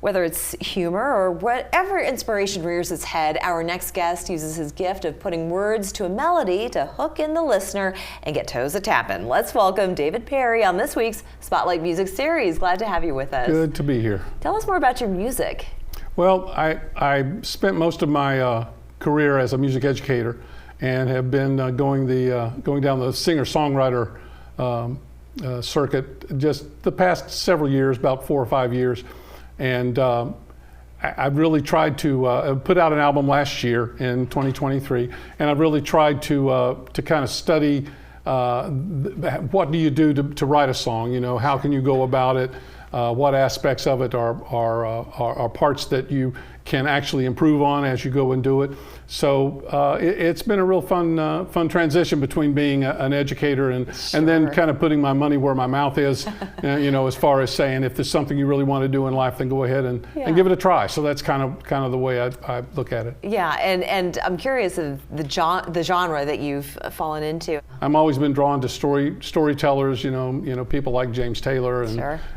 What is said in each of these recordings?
Whether it's humor or whatever inspiration rears its head, our next guest uses his gift of putting words to a melody to hook in the listener and get toes a-tapping. Let's welcome David Perry on this week's Spotlight Music Series. Glad to have you with us. Good to be here. Tell us more about your music. Well, I spent most of my career as a music educator and have been going down the singer-songwriter circuit just the past several years, about 4 or 5 years. And I've really tried to put out an album last year in 2023, and I've really tried to kind of study what do you do to write a song. You know, how can you go about it? What aspects of it are parts that you can actually improve on as you go and do it. So it's been a real fun transition between being an educator and then kind of putting my money where my mouth is, you know, as far as saying if there's something you really want to do in life, then go ahead and give it a try. So that's kind of the way I look at it. Yeah, and I'm curious of the genre that you've fallen into. I've always been drawn to storytellers, you know, people like James Taylor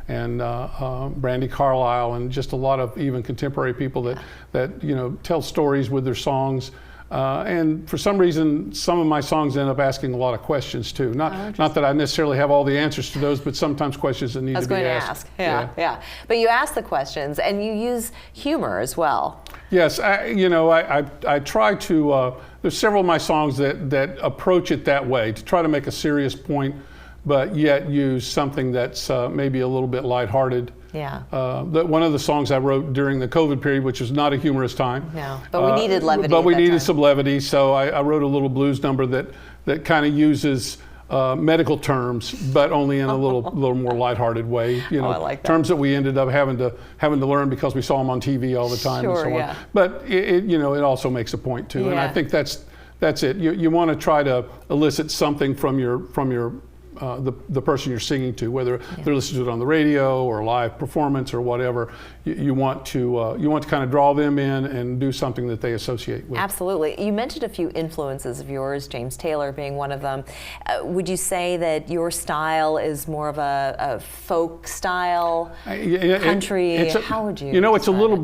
and Brandi Carlile, and just a lot of even contemporary people that you know tell stories with their songs. And for some reason, some of my songs end up asking a lot of questions too. Not that I necessarily have all the answers to those, but sometimes questions that need to be asked. I was going to ask. Yeah. But you ask the questions, and you use humor as well. Yes, I try to. There's several of my songs that approach it that way, to try to make a serious point, but yet use something that's maybe a little bit lighthearted. Yeah. One of the songs I wrote during the COVID period, which was not a humorous time. No, but we needed levity. But we needed some levity, so I wrote a little blues number that kind of uses medical terms, but only in a little more lighthearted way. You know, I like that. Terms that we ended up having to learn because we saw them on TV all the time and so on. But it also makes a point too, and I think that's it. You want to try to elicit something from your the person you're singing to, whether they're listening to it on the radio or a live performance or whatever. You want to kind of draw them in and do something that they associate with. Absolutely. You mentioned a few influences of yours, James Taylor being one of them. Would you say that your style is more of a folk style, country? How would you? You know, it's a little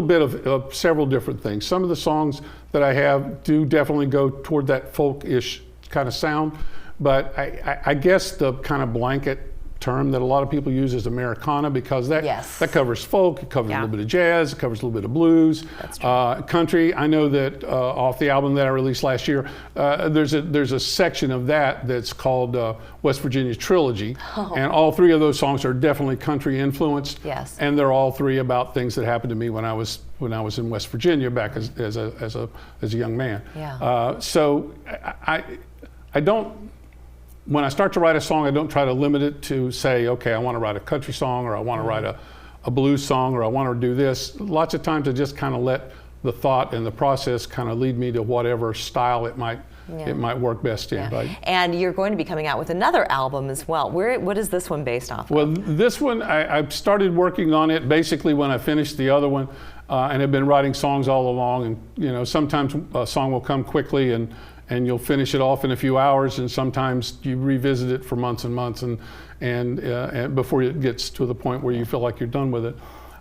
bit of several different things. Some of the songs that I have do definitely go toward that folk-ish kind of sound. But I guess the kind of blanket term that a lot of people use is Americana, because that covers folk, it covers a little bit of jazz, it covers a little bit of blues. That's true. Country. I know that off the album that I released last year, there's a section of that's called West Virginia Trilogy, and all three of those songs are definitely country influenced. Yes. And they're all three about things that happened to me when I was in West Virginia back as a young man. Yeah. So I don't. When I start to write a song, I don't try to limit it to say, okay, I want to write a country song, or I want to write a blues song, or I want to do this. Lots of times I just kind of let the thought and the process kind of lead me to whatever style it might work best in. Right? And you're going to be coming out with another album as well. What is this one based off of? Well, this one, I started working on it basically when I finished the other one, and have been writing songs all along. And you know, sometimes a song will come quickly and you'll finish it off in a few hours, and sometimes you revisit it for months and months and before it gets to the point where you feel like you're done with it.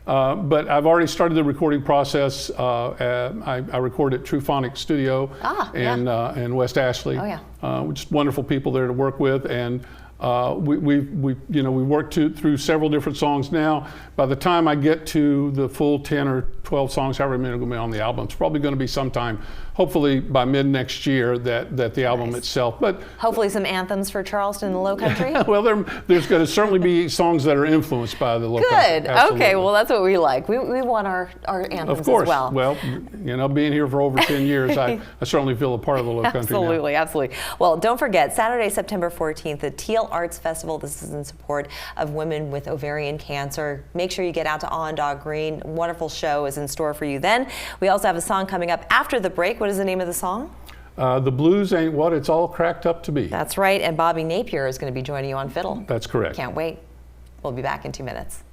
But I've already started the recording process. I record at Truphonic Studio in West Ashley. Just wonderful people there to work with, and we worked through several different songs now. By the time I get to the full 10 or 12 songs, however many are going to be on the album, it's probably going to be sometime, hopefully by mid next year, that the album itself. But hopefully some anthems for Charleston and the Low Country. Well, there's going to certainly be songs that are influenced by the Low Country. Good. Okay. Well, that's what we like. We want our anthems of course. As well. Well, you know, being here for over 10 years, I certainly feel a part of the Low Country now. Absolutely. Well, don't forget, Saturday, September 14th, the Teal Arts Festival. This is in support of women with ovarian cancer. Make sure you get out to Onondaga Green. A wonderful show is in store for you then. We also have a song coming up after the break. What is the name of the song? The Blues Ain't What It's All Cracked Up to Be. That's right. And Bobby Napier is going to be joining you on fiddle. That's correct. Can't wait. We'll be back in 2 minutes.